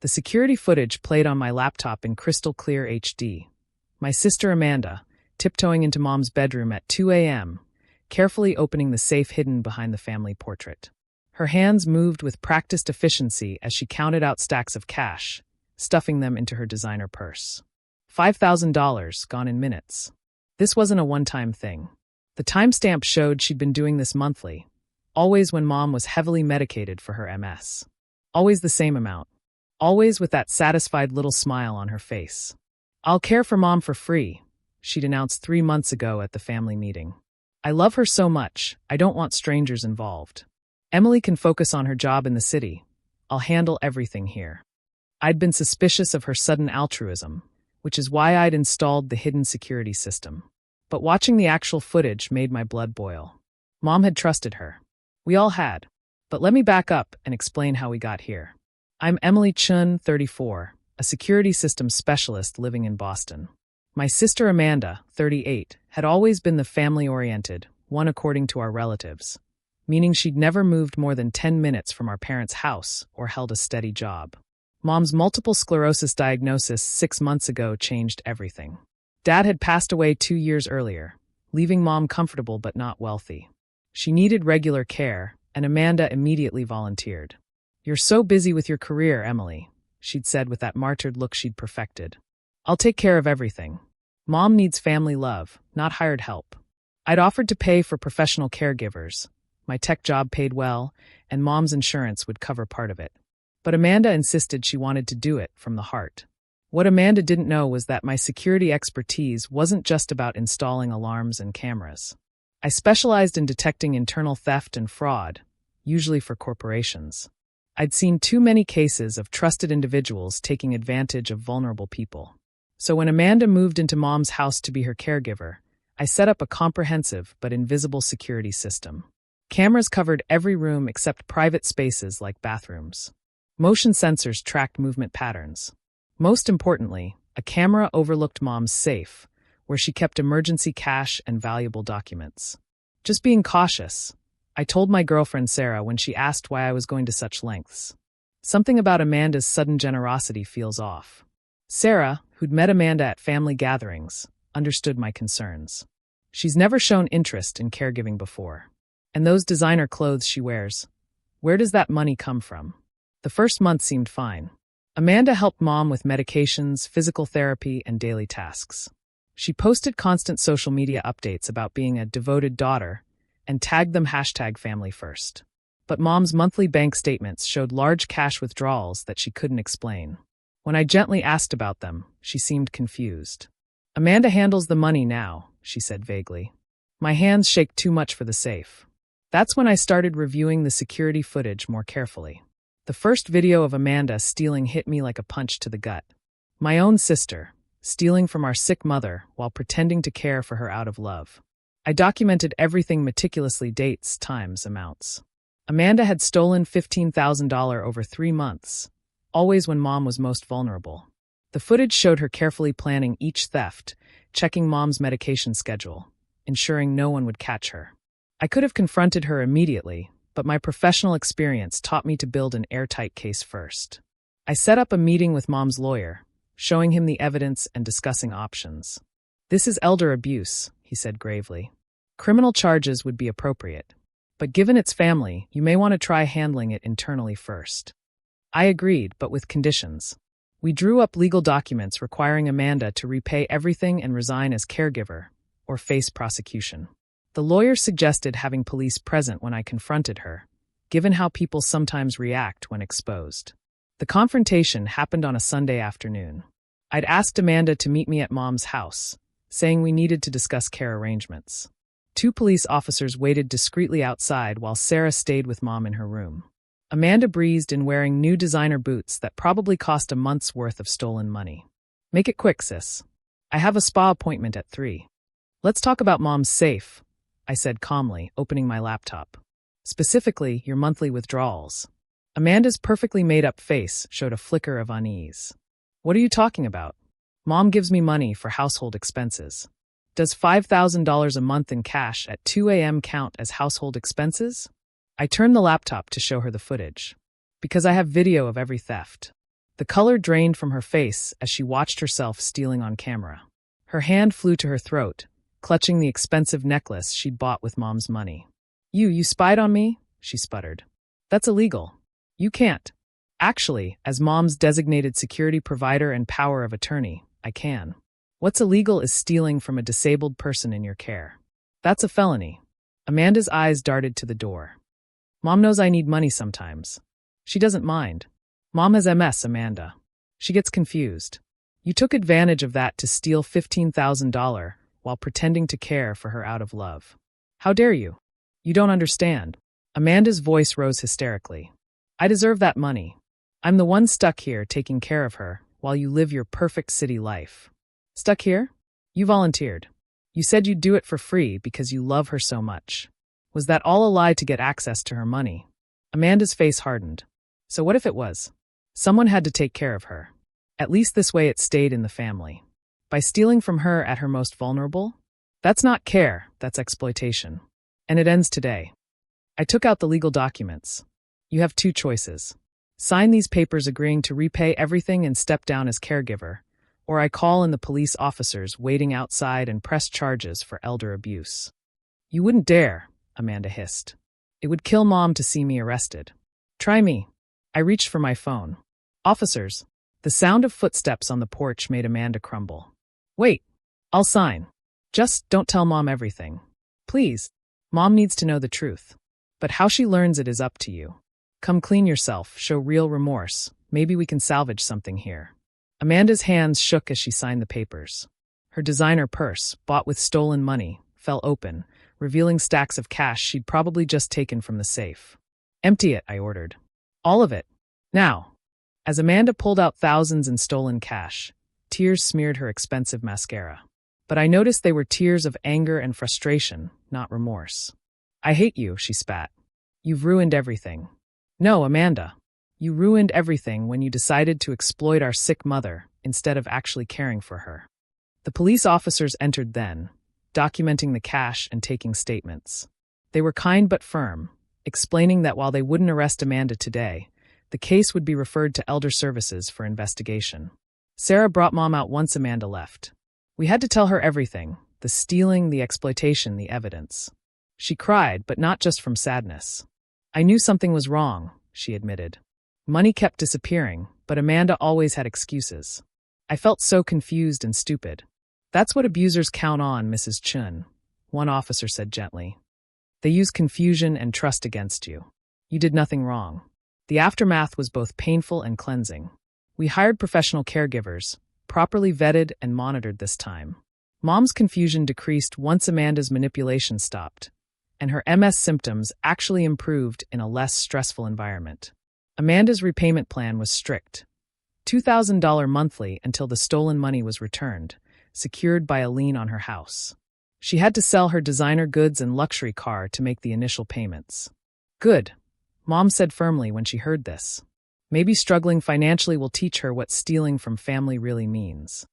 The security footage played on my laptop in crystal clear HD. My sister Amanda, tiptoeing into Mom's bedroom at 2 a.m., carefully opening the safe hidden behind the family portrait. Her hands moved with practiced efficiency as she counted out stacks of cash, stuffing them into her designer purse. $5,000 gone in minutes. This wasn't a one-time thing. The timestamp showed she'd been doing this monthly, always when Mom was heavily medicated for her MS. Always the same amount. Always with that satisfied little smile on her face. "I'll care for Mom for free," she'd announced 3 months ago at the family meeting. "I love her so much, I don't want strangers involved. Emily can focus on her job in the city. I'll handle everything here." I'd been suspicious of her sudden altruism, which is why I'd installed the hidden security system. But watching the actual footage made my blood boil. Mom had trusted her. We all had. But let me back up and explain how we got here. I'm Emily Chun, 34, a security systems specialist living in Boston. My sister Amanda, 38, had always been the family-oriented, one according to our relatives, meaning she'd never moved more than 10 minutes from our parents' house or held a steady job. Mom's multiple sclerosis diagnosis 6 months ago changed everything. Dad had passed away 2 years earlier, leaving Mom comfortable but not wealthy. She needed regular care, and Amanda immediately volunteered. "You're so busy with your career, Emily," she'd said with that martyred look she'd perfected. "I'll take care of everything. Mom needs family love, not hired help." I'd offered to pay for professional caregivers. My tech job paid well, and Mom's insurance would cover part of it. But Amanda insisted she wanted to do it from the heart. What Amanda didn't know was that my security expertise wasn't just about installing alarms and cameras. I specialized in detecting internal theft and fraud, usually for corporations. I'd seen too many cases of trusted individuals taking advantage of vulnerable people. So when Amanda moved into Mom's house to be her caregiver, I set up a comprehensive but invisible security system. Cameras covered every room except private spaces like bathrooms. Motion sensors tracked movement patterns. Most importantly, a camera overlooked Mom's safe, where she kept emergency cash and valuable documents. Just being cautious, I told my girlfriend Sarah when she asked why I was going to such lengths. Something about Amanda's sudden generosity feels off. Sarah, who'd met Amanda at family gatherings, understood my concerns. She's never shown interest in caregiving before. And those designer clothes she wears, where does that money come from? The first month seemed fine. Amanda helped Mom with medications, physical therapy, and daily tasks. She posted constant social media updates about being a devoted daughter and tagged them #FamilyFirst. But Mom's monthly bank statements showed large cash withdrawals that she couldn't explain. When I gently asked about them, she seemed confused. "Amanda handles the money now," she said vaguely. "My hands shake too much for the safe." That's when I started reviewing the security footage more carefully. The first video of Amanda stealing hit me like a punch to the gut. My own sister, stealing from our sick mother while pretending to care for her out of love. I documented everything meticulously: dates, times, amounts. Amanda had stolen $15,000 over 3 months, always when Mom was most vulnerable. The footage showed her carefully planning each theft, checking Mom's medication schedule, ensuring no one would catch her. I could have confronted her immediately, but my professional experience taught me to build an airtight case first. I set up a meeting with Mom's lawyer, showing him the evidence and discussing options. "This is elder abuse," he said gravely. "Criminal charges would be appropriate. But given its family, you may want to try handling it internally first." I agreed, but with conditions. We drew up legal documents requiring Amanda to repay everything and resign as caregiver, or face prosecution. The lawyer suggested having police present when I confronted her, given how people sometimes react when exposed. The confrontation happened on a Sunday afternoon. I'd asked Amanda to meet me at Mom's house, saying we needed to discuss care arrangements. 2 police officers waited discreetly outside while Sarah stayed with Mom in her room. Amanda breezed in wearing new designer boots that probably cost a month's worth of stolen money. "Make it quick, sis. I have a spa appointment at 3. "Let's talk about Mom's safe," I said calmly, opening my laptop. "Specifically, your monthly withdrawals." Amanda's perfectly made-up face showed a flicker of unease. "What are you talking about? Mom gives me money for household expenses. Does $5,000 a month in cash at 2 a.m. count as household expenses?" I turned the laptop to show her the footage. "Because I have video of every theft." The color drained from her face as she watched herself stealing on camera. Her hand flew to her throat, clutching the expensive necklace she'd bought with Mom's money. You spied on me?" she sputtered. "That's illegal. You can't." "Actually, as Mom's designated security provider and power of attorney, I can. What's illegal is stealing from a disabled person in your care. That's a felony." Amanda's eyes darted to the door. "Mom knows I need money sometimes. She doesn't mind. Mom has MS, Amanda. She gets confused. You took advantage of that to steal $15,000 while pretending to care for her out of love. How dare you? You don't understand." Amanda's voice rose hysterically. "I deserve that money. I'm the one stuck here taking care of her while you live your perfect city life." "Stuck here? You volunteered. You said you'd do it for free because you love her so much. Was that all a lie to get access to her money?" Amanda's face hardened. "So what if it was? Someone had to take care of her. At least this way it stayed in the family. By stealing from her at her most vulnerable? That's not care, that's exploitation. And it ends today. I took out the legal documents. You have two choices. Sign these papers agreeing to repay everything and step down as caregiver, or I call in the police officers waiting outside and press charges for elder abuse." "You wouldn't dare," Amanda hissed. "It would kill Mom to see me arrested." "Try me." I reached for my phone. "Officers." The sound of footsteps on the porch made Amanda crumble. "Wait. I'll sign. Just don't tell Mom everything. Please. Mom needs to know the truth. But how she learns it is up to you. Come clean yourself, show real remorse. Maybe we can salvage something here." Amanda's hands shook as she signed the papers. Her designer purse, bought with stolen money, fell open, revealing stacks of cash she'd probably just taken from the safe. "Empty it," I ordered. "All of it. Now." As Amanda pulled out thousands in stolen cash, tears smeared her expensive mascara. But I noticed they were tears of anger and frustration, not remorse. "I hate you," she spat. "You've ruined everything." "No, Amanda. You ruined everything when you decided to exploit our sick mother instead of actually caring for her." The police officers entered then, documenting the cash and taking statements. They were kind but firm, explaining that while they wouldn't arrest Amanda today, the case would be referred to Elder Services for investigation. Sarah brought Mom out once Amanda left. We had to tell her everything, the stealing, the exploitation, the evidence. She cried, but not just from sadness. "I knew something was wrong," she admitted. Money kept disappearing, but Amanda always had excuses. "I felt so confused and stupid." "That's what abusers count on, Mrs. Chun," one officer said gently. "They use confusion and trust against you. You did nothing wrong." The aftermath was both painful and cleansing. We hired professional caregivers, properly vetted and monitored this time. Mom's confusion decreased once Amanda's manipulation stopped, and her MS symptoms actually improved in a less stressful environment. Amanda's repayment plan was strict. $2,000 monthly until the stolen money was returned, secured by a lien on her house. She had to sell her designer goods and luxury car to make the initial payments. "Good," Mom said firmly when she heard this. "Maybe struggling financially will teach her what stealing from family really means."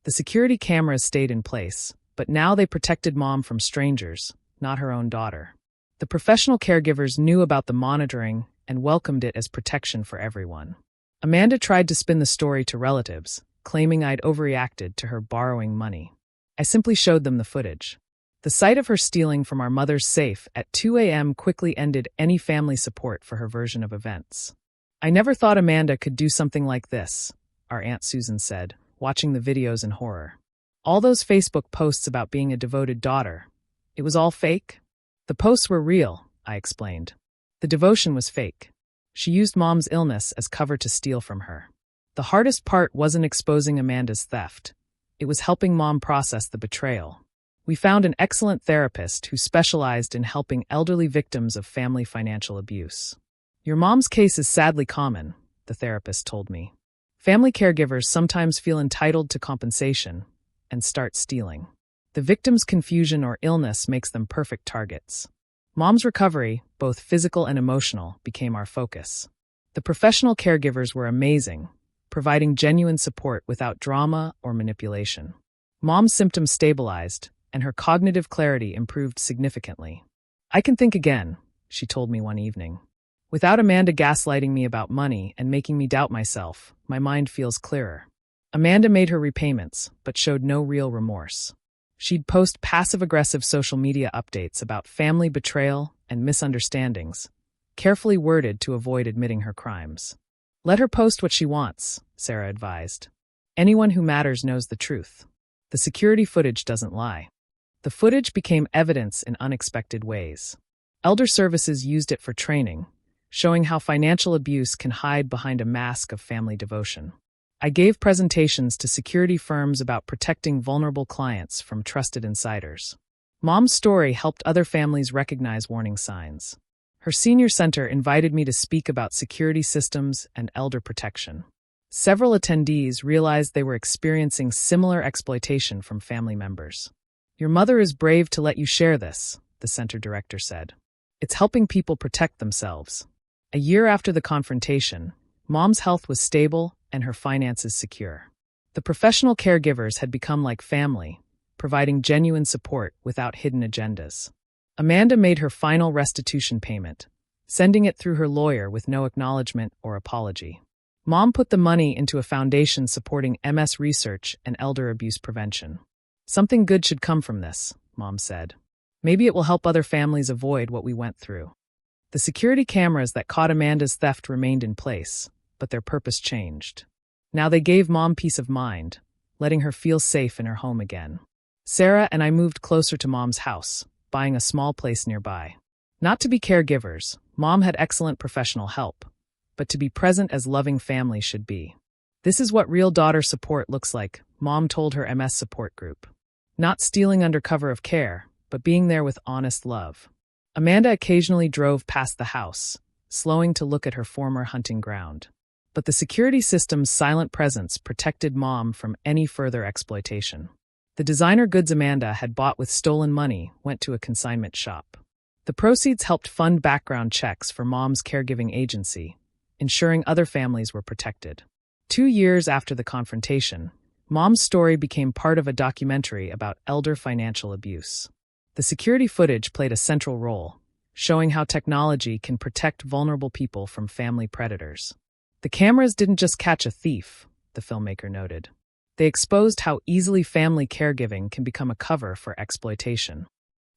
The security cameras stayed in place, but now they protected Mom from strangers, not her own daughter. The professional caregivers knew about the monitoring and welcomed it as protection for everyone. Amanda tried to spin the story to relatives, claiming I'd overreacted to her borrowing money. I simply showed them the footage. The sight of her stealing from our mother's safe at 2 a.m. quickly ended any family support for her version of events. "I never thought Amanda could do something like this," our Aunt Susan said, watching the videos in horror. "All those Facebook posts about being a devoted daughter, it was all fake?" "The posts were real," I explained. "The devotion was fake. She used Mom's illness as cover to steal from her. The hardest part wasn't exposing Amanda's theft. It was helping Mom process the betrayal. We found an excellent therapist who specialized in helping elderly victims of family financial abuse. Your mom's case is sadly common, the therapist told me. Family caregivers sometimes feel entitled to compensation and start stealing. The victim's confusion or illness makes them perfect targets. Mom's recovery, both physical and emotional, became our focus. The professional caregivers were amazing, providing genuine support without drama or manipulation. Mom's symptoms stabilized, and her cognitive clarity improved significantly. I can think again, she told me one evening. Without Amanda gaslighting me about money and making me doubt myself, my mind feels clearer. Amanda made her repayments, but showed no real remorse. She'd post passive-aggressive social media updates about family betrayal and misunderstandings, carefully worded to avoid admitting her crimes. Let her post what she wants, Sarah advised. Anyone who matters knows the truth. The security footage doesn't lie. The footage became evidence in unexpected ways. Elder Services used it for training, showing how financial abuse can hide behind a mask of family devotion. I gave presentations to security firms about protecting vulnerable clients from trusted insiders. Mom's story helped other families recognize warning signs. Her senior center invited me to speak about security systems and elder protection. Several attendees realized they were experiencing similar exploitation from family members. "Your mother is brave to let you share this," the center director said. "It's helping people protect themselves." A year after the confrontation, Mom's health was stable and her finances secure. The professional caregivers had become like family, providing genuine support without hidden agendas. Amanda made her final restitution payment, sending it through her lawyer with no acknowledgement or apology. Mom put the money into a foundation supporting MS research and elder abuse prevention. "Something good should come from this," Mom said. "Maybe it will help other families avoid what we went through." The security cameras that caught Amanda's theft remained in place, but their purpose changed. Now they gave Mom peace of mind, letting her feel safe in her home again. Sarah and I moved closer to Mom's house, buying a small place nearby. Not to be caregivers, Mom had excellent professional help, but to be present as loving family should be. "This is what real daughter support looks like," Mom told her MS support group. "Not stealing under cover of care, but being there with honest love." Amanda occasionally drove past the house, slowing to look at her former hunting ground. But the security system's silent presence protected Mom from any further exploitation. The designer goods Amanda had bought with stolen money went to a consignment shop. The proceeds helped fund background checks for Mom's caregiving agency, ensuring other families were protected. 2 years after the confrontation, Mom's story became part of a documentary about elder financial abuse. The security footage played a central role, showing how technology can protect vulnerable people from family predators. "The cameras didn't just catch a thief," the filmmaker noted. "They exposed how easily family caregiving can become a cover for exploitation."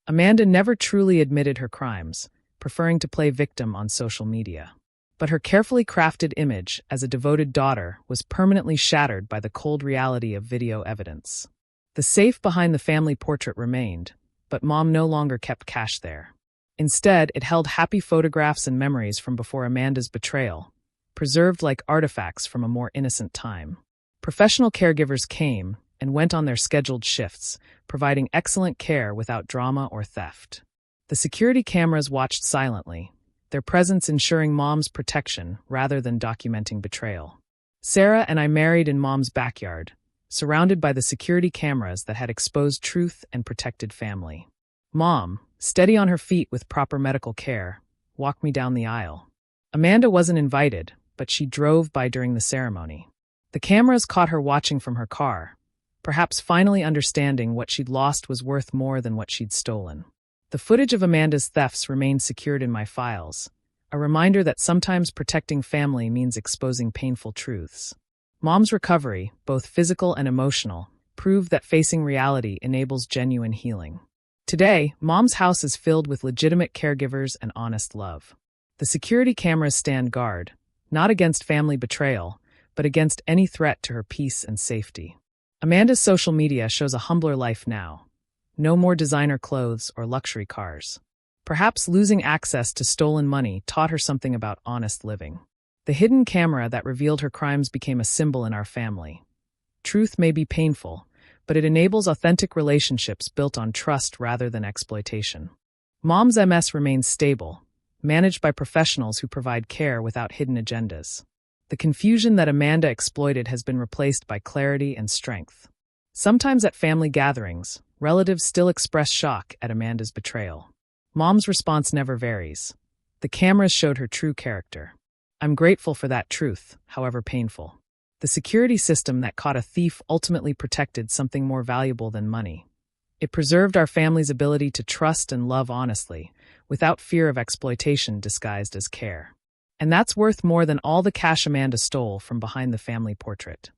Amanda never truly admitted her crimes, preferring to play victim on social media. But her carefully crafted image as a devoted daughter was permanently shattered by the cold reality of video evidence. The safe behind the family portrait remained, but Mom no longer kept cash there. Instead, it held happy photographs and memories from before Amanda's betrayal, preserved like artifacts from a more innocent time. Professional caregivers came and went on their scheduled shifts, providing excellent care without drama or theft. The security cameras watched silently, their presence ensuring Mom's protection rather than documenting betrayal. Sarah and I married in Mom's backyard, surrounded by the security cameras that had exposed truth and protected family. Mom, steady on her feet with proper medical care, walked me down the aisle. Amanda wasn't invited, but she drove by during the ceremony. The cameras caught her watching from her car, perhaps finally understanding what she'd lost was worth more than what she'd stolen. The footage of Amanda's thefts remained secured in my files, a reminder that sometimes protecting family means exposing painful truths. Mom's recovery, both physical and emotional, proved that facing reality enables genuine healing. Today, Mom's house is filled with legitimate caregivers and honest love. The security cameras stand guard, not against family betrayal, but against any threat to her peace and safety. Amanda's social media shows a humbler life now. No more designer clothes or luxury cars. Perhaps losing access to stolen money taught her something about honest living. The hidden camera that revealed her crimes became a symbol in our family. Truth may be painful, but it enables authentic relationships built on trust rather than exploitation. Mom's MS remains stable, managed by professionals who provide care without hidden agendas. The confusion that Amanda exploited has been replaced by clarity and strength. Sometimes at family gatherings, relatives still express shock at Amanda's betrayal. Mom's response never varies. The cameras showed her true character. I'm grateful for that truth, however painful. The security system that caught a thief ultimately protected something more valuable than money. It preserved our family's ability to trust and love honestly, without fear of exploitation disguised as care. And that's worth more than all the cash Amanda stole from behind the family portrait.